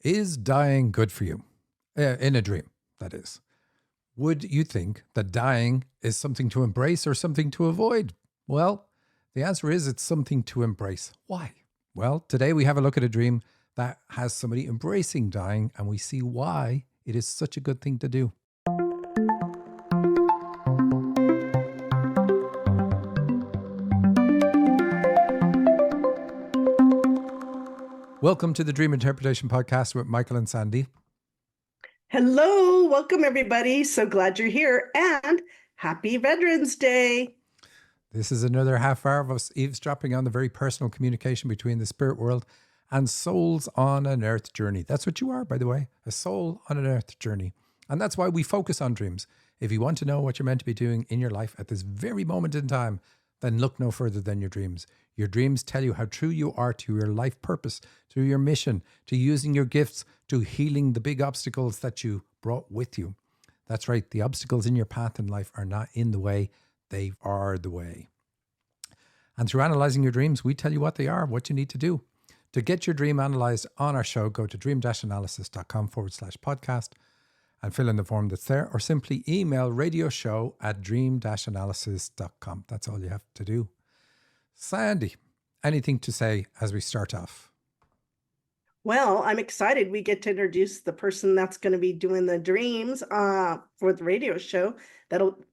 Is dying good for you? In a dream, that is. Would you think that dying is something to embrace or something to avoid? Well, the answer is it's something to embrace. Why? Well, today we have a look at a dream that has somebody embracing dying, and we see why it is such a good thing to do. Welcome to the Dream Interpretation Podcast with Michael and Sandy. Hello, welcome everybody. So glad you're here, and happy Veterans Day. This is another half hour of us eavesdropping on the very personal communication between the spirit world and souls on an earth journey. That's what you are, by the way, a soul on an earth journey. And that's why we focus on dreams. If you want to know what you're meant to be doing in your life at this very moment in time, then look no further than your dreams. Your dreams tell you how true you are to your life purpose, to your mission, to using your gifts, to healing the big obstacles that you brought with you. That's right. The obstacles in your path in life are not in the way. They are the way. And through analyzing your dreams, we tell you what they are, what you need to do. To get your dream analyzed on our show, go to dream-analysis.com/podcast and fill in the form that's there, or simply email radioshow@dream-analysis.com. That's all you have to do. Sandy, anything to say as we start off? Well, I'm excited we get to introduce the person that's going to be doing the dreams for the radio show.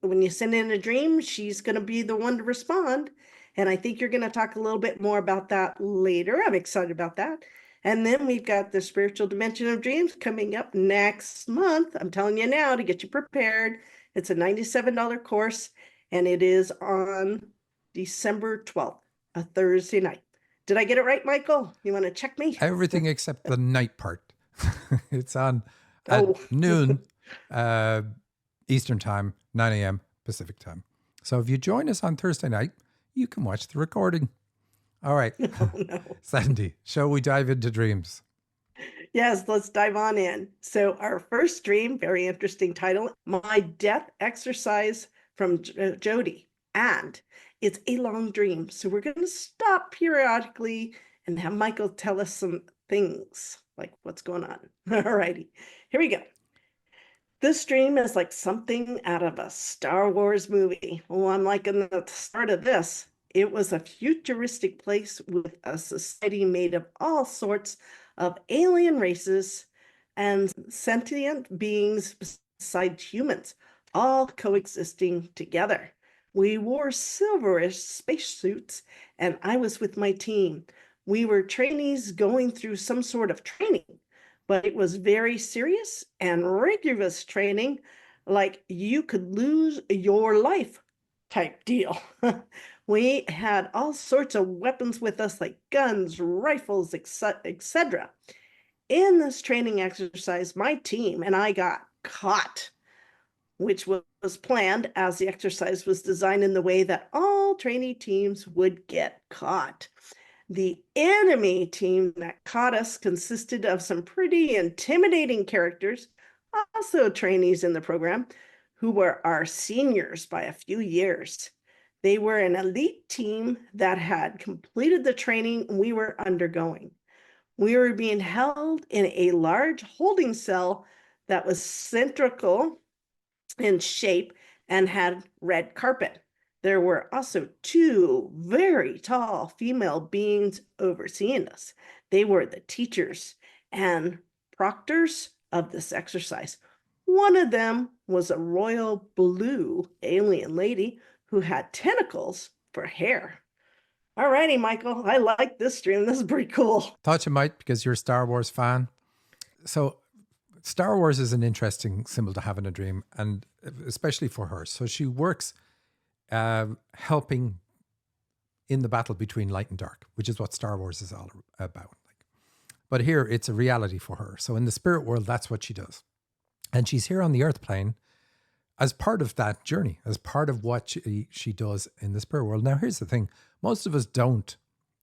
When you send in a dream, she's going to be the one to respond. And I think you're going to talk a little bit more about that later. I'm excited about that. And then we've got the spiritual dimension of dreams coming up next month. I'm telling you now to get you prepared. It's a $97 course, and it is on December 12th, a Thursday night. Did I get it right, Michael? You want to check me? Everything except the night part. It's on at noon Eastern time, 9 a.m. Pacific time. So if you join us on Thursday night, you can watch the recording. All right. Oh, no. Sandy, shall we dive into dreams? Yes, let's dive on in. So our first dream, very interesting title, My Death Exercise from Jody. And it's a long dream. So we're going to stop periodically and have Michael tell us some things, like what's going on. All righty, here we go. This dream is like something out of a Star Wars movie. Oh, I'm like in the start of this. It was a futuristic place with a society made of all sorts of alien races and sentient beings beside humans, all coexisting together. We wore silverish spacesuits, and I was with my team. We were trainees going through some sort of training, but it was very serious and rigorous training, like you could lose your life type deal. We had all sorts of weapons with us, like guns, rifles, etc. In this training exercise, my team and I got caught, which was planned as the exercise was designed in the way that all trainee teams would get caught. The enemy team that caught us consisted of some pretty intimidating characters, also trainees in the program, who were our seniors by a few years. They were an elite team that had completed the training we were undergoing. We were being held in a large holding cell that was cylindrical in shape and had red carpet. There were also two very tall female beings overseeing us. They were the teachers and proctors of this exercise. One of them was a royal blue alien lady who had tentacles for hair. All righty, Michael, I like this dream. This is pretty cool. Thought you might because you're a Star Wars fan. So Star Wars is an interesting symbol to have in a dream, and especially for her. So she works helping in the battle between light and dark, which is what Star Wars is all about. But here it's a reality for her. So in the spirit world, that's what she does. And she's here on the earth plane as part of that journey, as part of what she does in the spirit world. Now, here's the thing. Most of us don't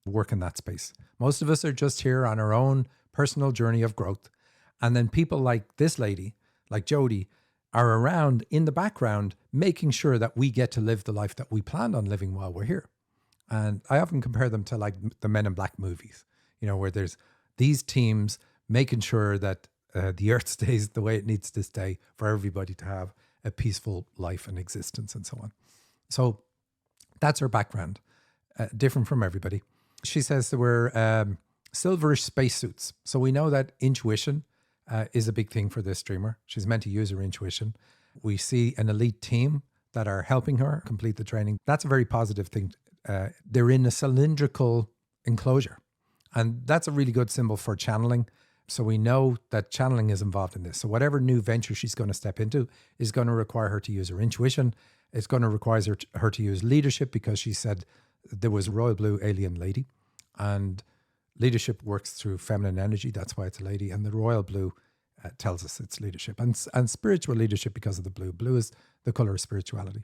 work in that space. Most of us are just here on our own personal journey of growth. And then people like this lady, like Jody, are around in the background, making sure that we get to live the life that we planned on living while we're here. And I often compare them to like the Men in Black movies, you know, where there's these teams making sure that the earth stays the way it needs to stay for everybody to have a peaceful life and existence and so on. So that's her background, different from everybody. She says there were silverish spacesuits. So we know that intuition is a big thing for this streamer. She's meant to use her intuition. We see an elite team that are helping her complete the training. That's a very positive thing. They're in a cylindrical enclosure. And that's a really good symbol for channeling. So we know that channeling is involved in this. So whatever new venture she's going to step into is going to require her to use her intuition. It's going to require her to use leadership, because she said there was a royal blue alien lady, and leadership works through feminine energy. That's why it's a lady. And the royal blue tells us it's leadership, and spiritual leadership because of the blue. Blue is the color of spirituality.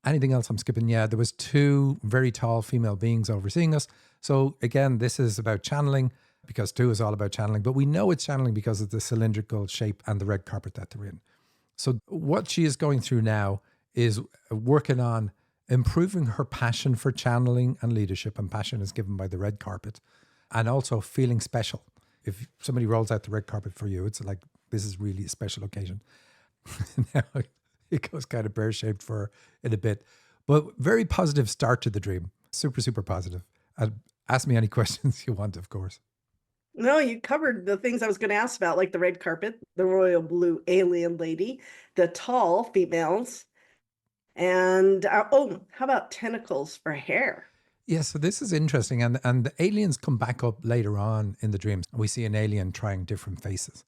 Anything else I'm skipping? Yeah, there was 2 very tall female beings overseeing us. So again, this is about channeling, because 2 is all about channeling. But we know it's channeling because of the cylindrical shape and the red carpet that they're in. So what she is going through now is working on improving her passion for channeling and leadership. And passion is given by the red carpet, and also feeling special. If somebody rolls out the red carpet for you, it's like, this is really a special occasion. Now, it goes kind of pear-shaped for her in a bit. But very positive start to the dream. Super, super positive. And ask me any questions you want, of course. No, you covered the things I was going to ask about, like the red carpet, the royal blue alien lady, the tall females, and how about tentacles for hair? Yeah, so this is interesting. And the aliens come back up later on in the dreams. We see an alien trying different faces.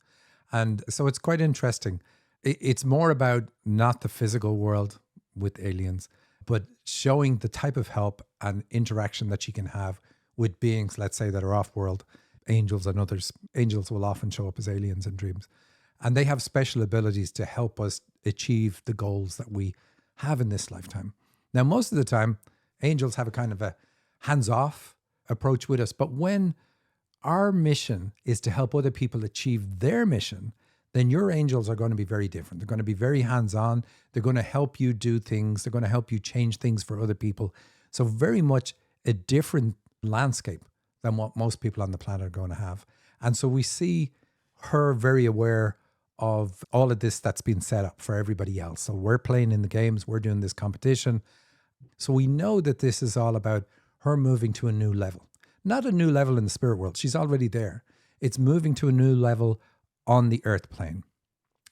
And so it's quite interesting. It's more about not the physical world with aliens, but showing the type of help and interaction that she can have with beings, let's say, that are off-world, angels and others. Angels will often show up as aliens in dreams. And they have special abilities to help us achieve the goals that we have in this lifetime. Now, most of the time, angels have a kind of a hands-off approach with us. But when our mission is to help other people achieve their mission, then your angels are going to be very different. They're going to be very hands-on. They're going to help you do things. They're going to help you change things for other people. So very much a different landscape than what most people on the planet are going to have. And so we see her very aware of all of this that's been set up for everybody else. So we're playing in the games. We're doing this competition. So we know that this is all about her moving to a new level. Not a new level in the spirit world. She's already there. It's moving to a new level on the earth plane.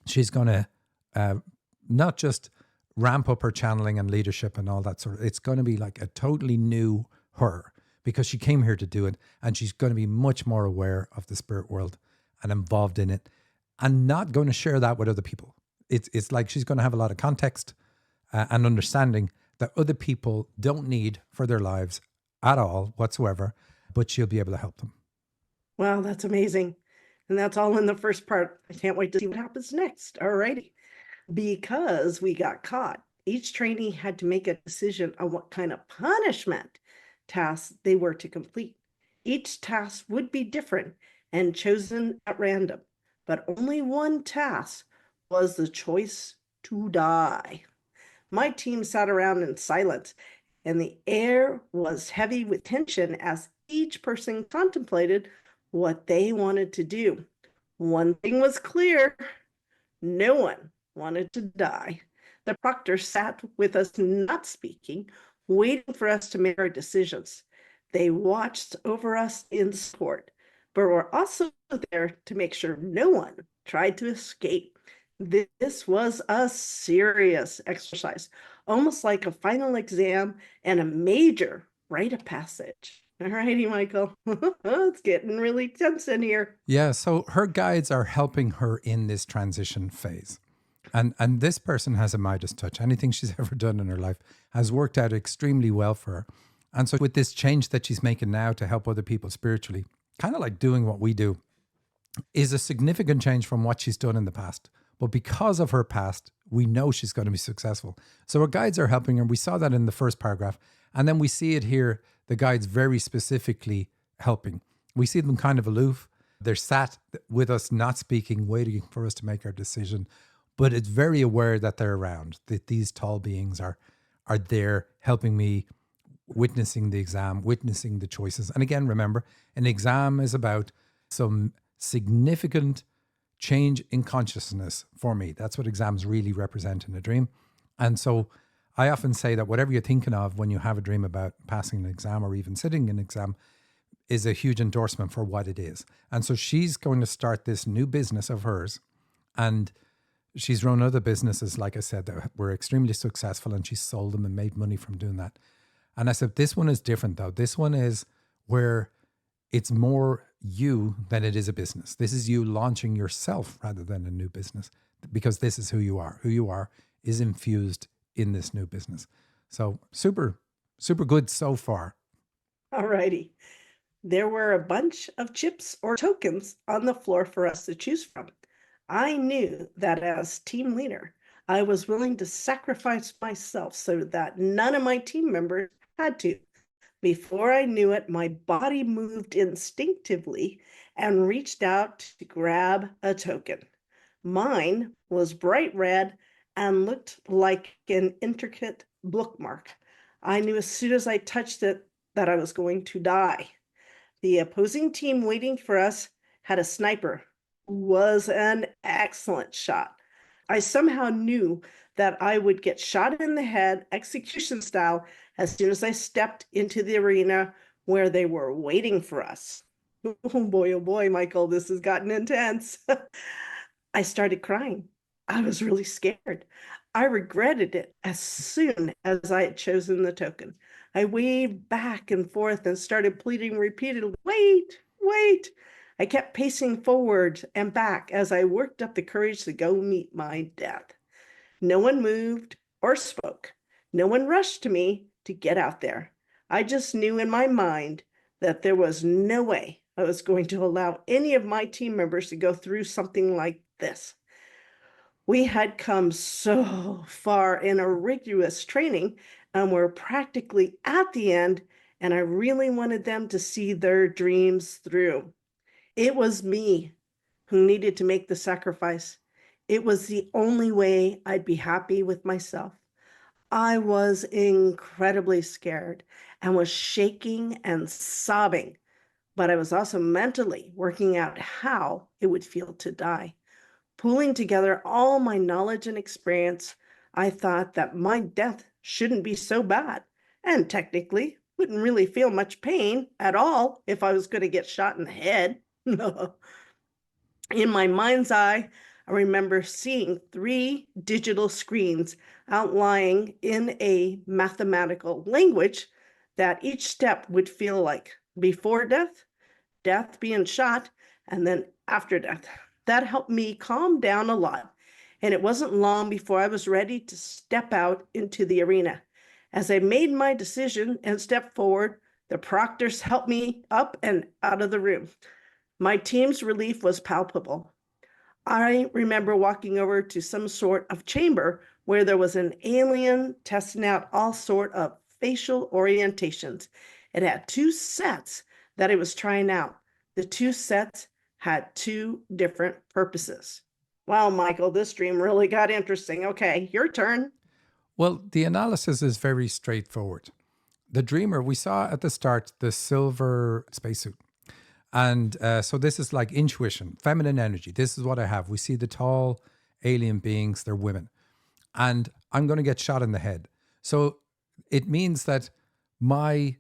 She's going to not just ramp up her channeling and leadership and all that sort of, it's going to be like a totally new her, because she came here to do it, and she's going to be much more aware of the spirit world and involved in it, and not going to share that with other people. It's like she's going to have a lot of context and understanding that other people don't need for their lives at all whatsoever, but she'll be able to help them. Wow, that's amazing. And that's all in the first part. I can't wait to see what happens next. All righty. Because we got caught, each trainee had to make a decision on what kind of punishment tasks they were to complete. Each task would be different and chosen at random, but only one task was the choice to die. My team sat around in silence, and the air was heavy with tension as each person contemplated what they wanted to do. One thing was clear: no one wanted to die. The proctor sat with us, not speaking, waiting for us to make our decisions. They watched over us in support, but were also there to make sure no one tried to escape. This was a serious exercise, almost like a final exam and a major rite of passage. All righty, Michael. It's getting really tense in here. Yeah, so her guides are helping her in this transition phase. And this person has a Midas touch. Anything she's ever done in her life has worked out extremely well for her. And so with this change that she's making now to help other people spiritually, kind of like doing what we do, is a significant change from what she's done in the past. But because of her past, we know she's going to be successful. So her guides are helping her. We saw that in the first paragraph. And then we see it here, the guides very specifically helping. We see them kind of aloof. They're sat with us, not speaking, waiting for us to make our decision. But it's very aware that they're around, that these tall beings are there helping me, witnessing the exam, witnessing the choices. And again, remember, an exam is about some significant change in consciousness for me. That's what exams really represent in a dream. And so I often say that whatever you're thinking of when you have a dream about passing an exam or even sitting an exam is a huge endorsement for what it is. And so she's going to start this new business of hers. And she's run other businesses, like I said, that were extremely successful, and she's sold them and made money from doing that. And I said, this one is different though. This one is where it's more you than it is a business. This is you launching yourself rather than a new business, because this is who you are. Who you are is infused in this new business. So super, super good so far. All righty. There were a bunch of chips or tokens on the floor for us to choose from. I knew that as team leader, I was willing to sacrifice myself so that none of my team members had to. Before I knew it, my body moved instinctively and reached out to grab a token. Mine was bright red and looked like an intricate bookmark. I knew as soon as I touched it that I was going to die. The opposing team waiting for us had a sniper who was an excellent shot. I somehow knew that I would get shot in the head, execution style, as soon as I stepped into the arena where they were waiting for us. Oh boy, Michael, this has gotten intense. I started crying. I was really scared. I regretted it as soon as I had chosen the token. I waved back and forth and started pleading repeatedly, wait, wait. I kept pacing forward and back as I worked up the courage to go meet my death. No one moved or spoke. No one rushed to me to get out there. I just knew in my mind that there was no way I was going to allow any of my team members to go through something like this. We had come so far in a rigorous training and were practically at the end, and I really wanted them to see their dreams through. It was me who needed to make the sacrifice. It was the only way I'd be happy with myself. I was incredibly scared and was shaking and sobbing, but I was also mentally working out how it would feel to die. Pulling together all my knowledge and experience, I thought that my death shouldn't be so bad, and technically wouldn't really feel much pain at all if I was going to get shot in the head. In my mind's eye, I remember seeing 3 digital screens outlining in a mathematical language that each step would feel like before death, death being shot, and then after death. That helped me calm down a lot, and it wasn't long before I was ready to step out into the arena. As I made my decision and stepped forward, the proctors helped me up and out of the room. My team's relief was palpable. I remember walking over to some sort of chamber where there was an alien testing out all sort of facial orientations. It had 2 sets that it was trying out. The 2 sets had 2 different purposes. Wow, Michael, this dream really got interesting. Okay, your turn. Well, the analysis is very straightforward. The dreamer, we saw at the start the silver spacesuit. And so this is like intuition, feminine energy. This is what I have. We see the tall alien beings, they're women. And I'm going to get shot in the head. So it means that my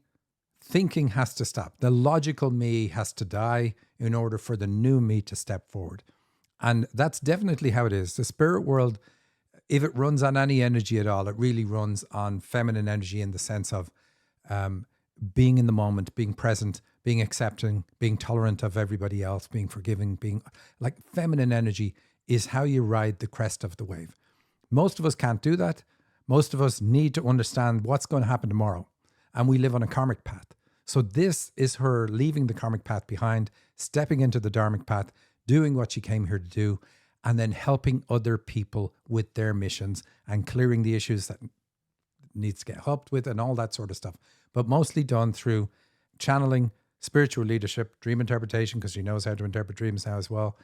thinking has to stop. The logical me has to die in order for the new me to step forward. And that's definitely how it is. The spirit world, if it runs on any energy at all, it really runs on feminine energy in the sense of being in the moment, being present, being accepting, being tolerant of everybody else, being forgiving, being like feminine energy is how you ride the crest of the wave. Most of us can't do that. Most of us need to understand what's going to happen tomorrow. And we live on a karmic path. So this is her leaving the karmic path behind, stepping into the dharmic path, doing what she came here to do, and then helping other people with their missions and clearing the issues that needs to get helped with and all that sort of stuff. But mostly done through channeling, spiritual leadership, dream interpretation, because she knows how to interpret dreams now as well.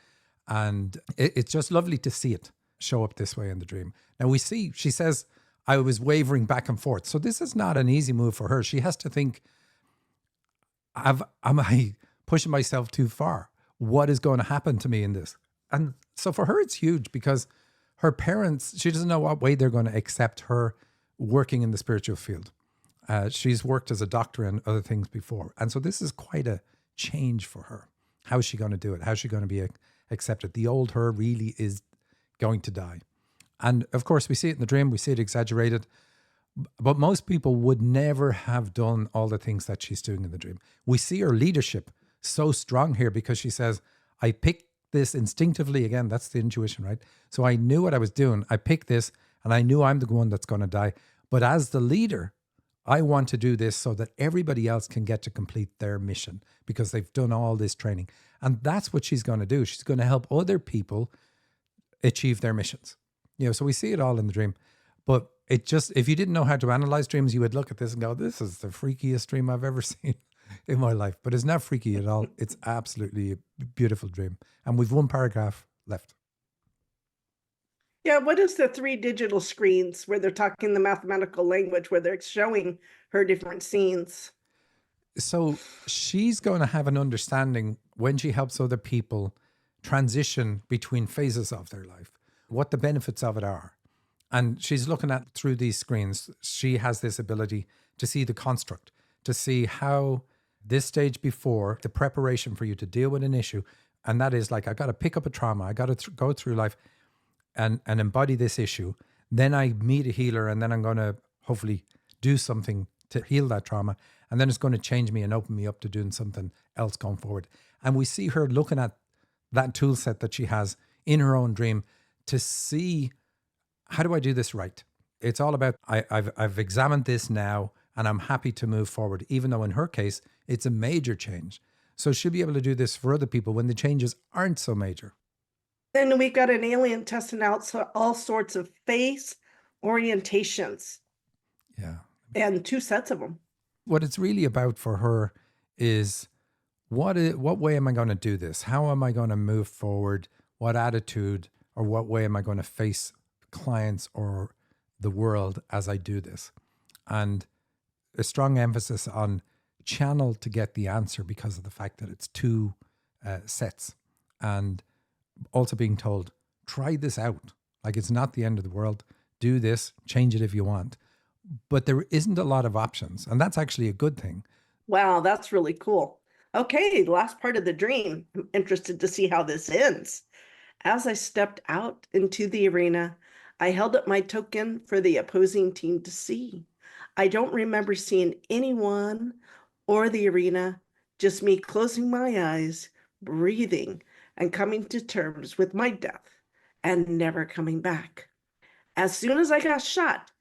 And it's just lovely to see it show up this way in the dream. Now we see, she says, I was wavering back and forth. So this is not an easy move for her. She has to think, am I pushing myself too far? what is going to happen to me in this? And so for her, it's huge because her parents, she doesn't know what way they're going to accept her working in the spiritual field. She's worked as a doctor and other things before. And so this is quite a change for her. How is she going to do it? How's she going to be accepted? The old her really is going to die. And of course, we see it in the dream, we see it exaggerated. But most people would never have done all the things that she's doing in the dream. We see her leadership so strong here because she says, I picked this instinctively. Again, that's the intuition, right? So I knew what I was doing. I picked this and I knew I'm the one that's going to die. But as the leader, I want to do this so that everybody else can get to complete their mission because they've done all this training. And that's what she's going to do. She's going to help other people achieve their missions. So we see it all in the dream. But it just, if you didn't know how to analyze dreams, you would look at this and go, this is the freakiest dream I've ever seen in my life. But it's not freaky at all. It's absolutely a beautiful dream. And we've one paragraph left. Yeah, what is the 3 digital screens where they're talking the mathematical language, where they're showing her different scenes? So she's going to have an understanding when she helps other people transition between phases of their life, what the benefits of it are. And she's looking at through these screens. She has this ability to see the construct, to see how this stage before, the preparation for you to deal with an issue. And that is like, I got to pick up a trauma. I got to go through life and embody this issue. Then I meet a healer and then I'm going to hopefully do something to heal that trauma. And then it's going to change me and open me up to doing something else going forward. And we see her looking at that tool set that she has in her own dream to see, how do I do this right? It's all about, I've examined this now and I'm happy to move forward, even though in her case, it's a major change. So she'll be able to do this for other people when the changes aren't so major. Then we've got an alien testing out all sorts of face orientations. Yeah. And 2 sets of them. What it's really about for her is what way am I going to do this? How am I going to move forward? What attitude or what way am I going to face clients or the world as I do this? And a strong emphasis on channel to get the answer because of the fact that it's 2 sets. And also being told, try this out. Like, it's not the end of the world. Do this, change it if you want. But there isn't a lot of options. And that's actually a good thing. Wow, that's really cool. Okay, the last part of the dream. I'm interested to see how this ends. As I stepped out into the arena, I held up my token for the opposing team to see. I don't remember seeing anyone or the arena, just me closing my eyes, breathing, and coming to terms with my death and never coming back. As soon as I got shot,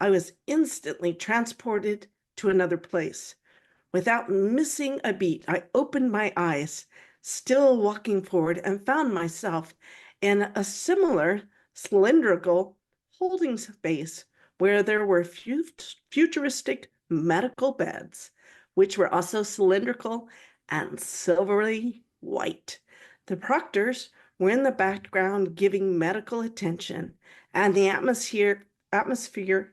I was instantly transported to another place. Without missing a beat, I opened my eyes, still walking forward, and found myself in a similar cylindrical holding space where there were futuristic medical beds, which were also cylindrical and silvery white. The proctors were in the background giving medical attention, and the atmosphere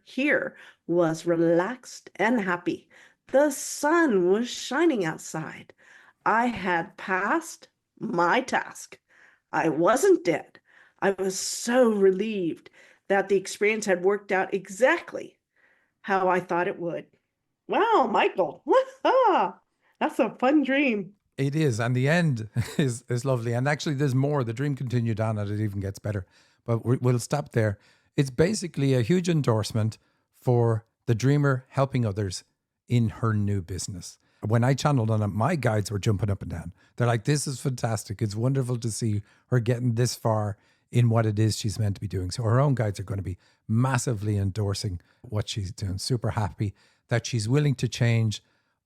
here was relaxed and happy. The sun was shining outside. I had passed my task. I wasn't dead. I was so relieved that the experience had worked out exactly how I thought it would. Wow, Michael, that's a fun dream. It is. And the end is lovely. And actually, there's more. The dream continued on and it even gets better. But we'll stop there. It's basically a huge endorsement for the dreamer helping others in her new business. When I channeled on it, my guides were jumping up and down. They're like, this is fantastic. It's wonderful to see her getting this far in what it is she's meant to be doing. So her own guides are going to be massively endorsing what she's doing. Super happy that she's willing to change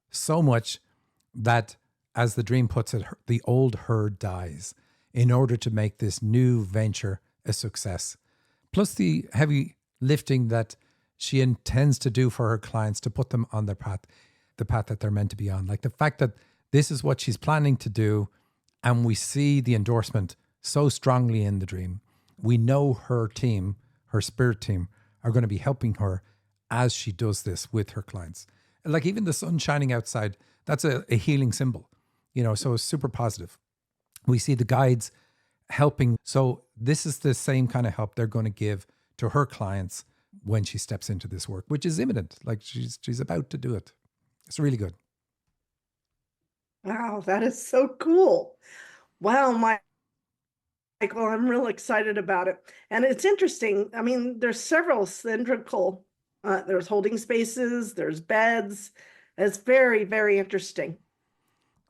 so much that, as the dream puts it, the old her dies in order to make this new venture a success. Plus the heavy lifting that she intends to do for her clients to put them on their path, the path that they're meant to be on. Like the fact that this is what she's planning to do, and we see the endorsement so strongly in the dream. We know her team, her spirit team, are going to be helping her as she does this with her clients. Like even the sun shining outside, that's a healing symbol, so it's super positive. We see the guides helping. So this is the same kind of help they're going to give to her clients when she steps into this work, which is imminent. Like she's about to do it. It's really good. Wow, that is so cool. Wow, Michael, I'm real excited about it. And it's interesting. I mean, there's several cylindrical, there's holding spaces, there's beds. It's very, very interesting.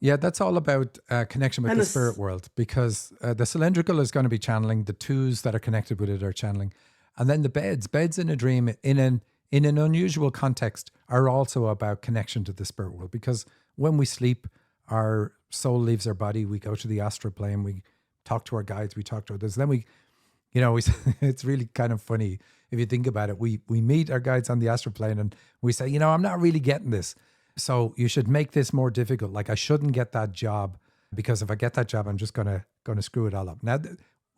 Yeah, that's all about connection with And the spirit this, world, because the cylindrical is going to be channeling, the twos that are connected with it are channeling, and then the beds in a dream in an unusual context are also about connection to the spirit world, because when we sleep, our soul leaves our body, we go to the astral plane, we talk to our guides, we talk to others, then we, we it's really kind of funny if you think about it. We meet our guides on the astral plane and we say, I'm not really getting this. So you should make this more difficult. Like I shouldn't get that job because if I get that job, I'm just gonna screw it all up. Now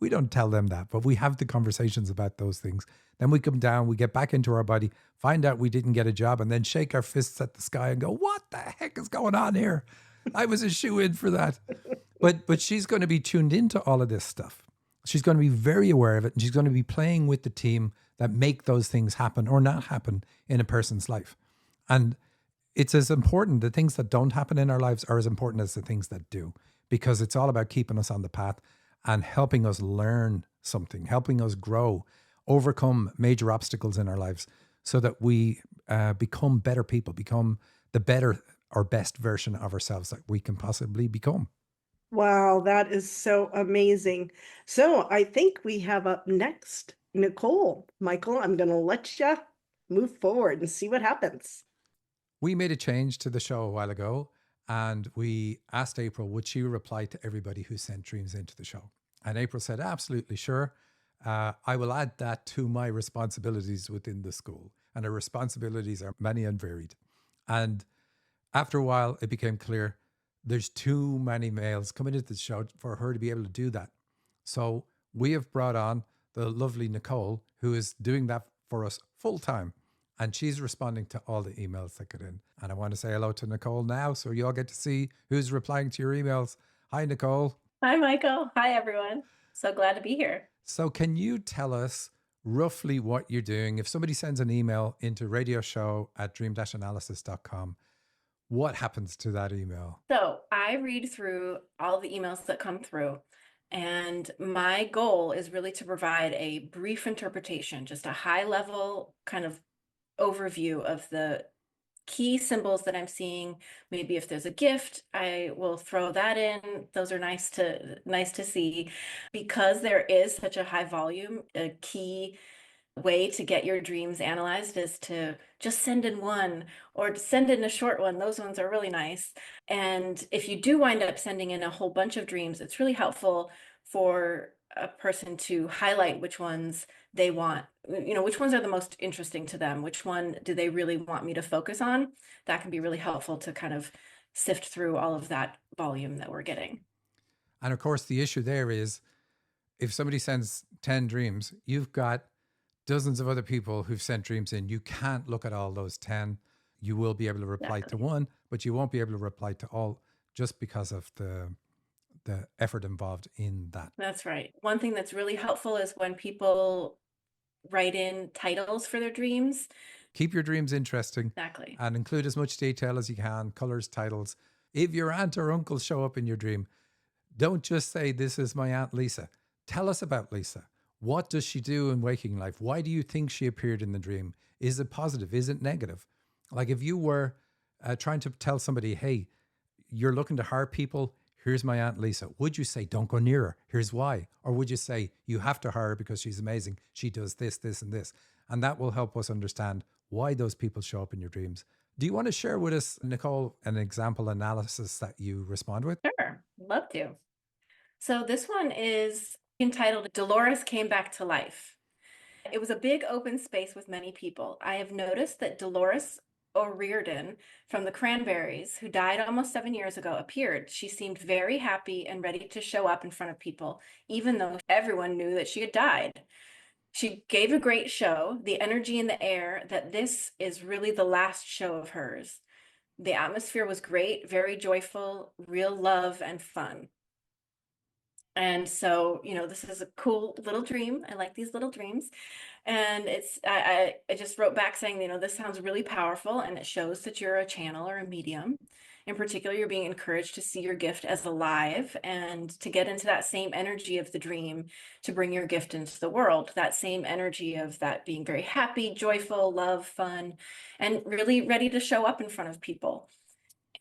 we don't tell them that, but we have the conversations about those things. Then we come down, we get back into our body, find out we didn't get a job, and then shake our fists at the sky and go, "What the heck is going on here? I was a shoe in for that." But she's going to be tuned into all of this stuff. She's going to be very aware of it, and she's going to be playing with the team that make those things happen or not happen in a person's life. And it's as important, the things that don't happen in our lives are as important as the things that do, because it's all about keeping us on the path and helping us learn something, helping us grow, overcome major obstacles in our lives so that we become better people, become the better or best version of ourselves that we can possibly become. wow, that is so amazing. So I think we have up next Nicole. Michael, I'm going to let you move forward and see what happens. We made a change to the show a while ago and we asked April, would she reply to everybody who sent dreams into the show? And April said, absolutely sure. I will add that to my responsibilities within the school. And her responsibilities are many and varied. And after a while, it became clear there's too many males coming into the show for her to be able to do that. So we have brought on the lovely Nicole, who is doing that for us full time. And she's responding to all the emails that get in. And I want to say hello to Nicole now so you all get to see who's replying to your emails. Hi, Nicole. Hi, Michael. Hi, everyone. So glad to be here. So, can you tell us roughly what you're doing? If somebody sends an email into radioshow@dream-analysis.com, what happens to that email? So I read through all the emails that come through, and my goal is really to provide a brief interpretation, just a high level kind of overview of the key symbols that I'm seeing. Maybe if there's a gift, I will throw that in. Those are nice to see. Because there is such a high volume, a key way to get your dreams analyzed is to just send in one or to send in a short one. Those ones are really nice. And if you do wind up sending in a whole bunch of dreams, it's really helpful for a person to highlight which ones they want, which ones are the most interesting to them, which one do they really want me to focus on. That can be really helpful to kind of sift through all of that volume that we're getting. And of course, the issue there is if somebody sends 10 dreams, you've got dozens of other people who've sent dreams in. You can't look at all those 10. You will be able to reply to one, but you won't be able to reply to all just because of the effort involved in that. That's right. One thing that's really helpful is when people write in titles for their dreams. Keep your dreams interesting. Exactly. And include as much detail as you can, colors, titles. If your aunt or uncle show up in your dream, don't just say, "This is my Aunt Lisa." Tell us about Lisa. What does she do in waking life? Why do you think she appeared in the dream? Is it positive? Is it negative? Like if you were trying to tell somebody, "Hey, you're looking to hire people. Here's my Aunt Lisa." Would you say, "Don't go near her. Here's why"? Or would you say, "You have to hire her because she's amazing. She does this, this, and this." And that will help us understand why those people show up in your dreams. Do you want to share with us, Nicole, an example analysis that you respond with? Sure. Love to. So this one is entitled Dolores Came Back to Life. It was a big open space with many people. I have noticed that Dolores O'Riordan from the Cranberries, who died almost 7 years ago, appeared. She seemed very happy and ready to show up in front of people, even though everyone knew that she had died. She gave a great show, the energy in the air that this is really the last show of hers. The atmosphere was great, very joyful, real love and fun. And so, this is a cool little dream. I like these little dreams. And I just wrote back saying, this sounds really powerful and it shows that you're a channel or a medium. In particular, you're being encouraged to see your gift as alive and to get into that same energy of the dream, to bring your gift into the world, that same energy of that being very happy, joyful, love, fun, and really ready to show up in front of people.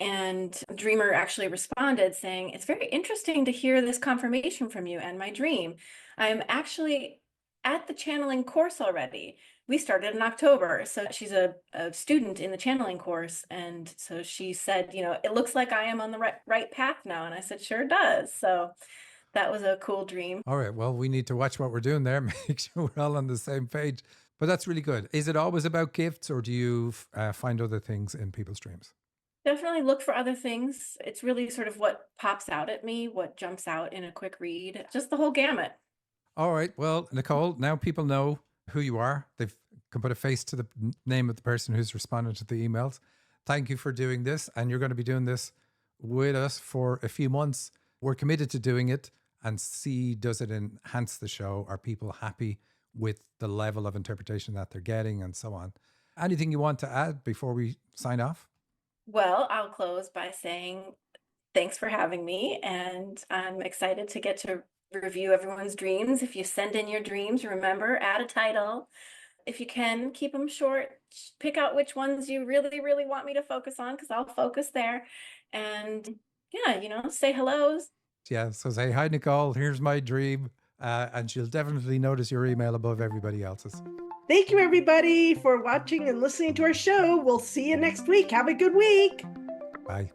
And Dreamer actually responded saying, it's very interesting to hear this confirmation from you and my dream. I'm actually at the channeling course already. We started in October. So she's a student in the channeling course. And so she said, it looks like I am on the right path now. And I said, sure does. So that was a cool dream. All right. Well, we need to watch what we're doing there, make sure we're all on the same page. But that's really good. Is it always about gifts, or do you find other things in people's dreams? Definitely look for other things. It's really sort of what pops out at me, what jumps out in a quick read, just the whole gamut. All right. Well, Nicole, now people know who you are. They can put a face to the name of the person who's responded to the emails. Thank you for doing this. And you're going to be doing this with us for a few months. We're committed to doing it and see, does it enhance the show? Are people happy with the level of interpretation that they're getting and so on? Anything you want to add before we sign off? Well, I'll close by saying thanks for having me, and I'm excited to get to review everyone's dreams. If you send in your dreams, remember, add a title. If you can, keep them short. Pick out which ones you really, really want me to focus on, because I'll focus there. And yeah, say hellos. Yeah, so say, hi, Nicole, here's my dream. And she'll definitely notice your email above everybody else's. Thank you, everybody, for watching and listening to our show. We'll see you next week. Have a good week. Bye.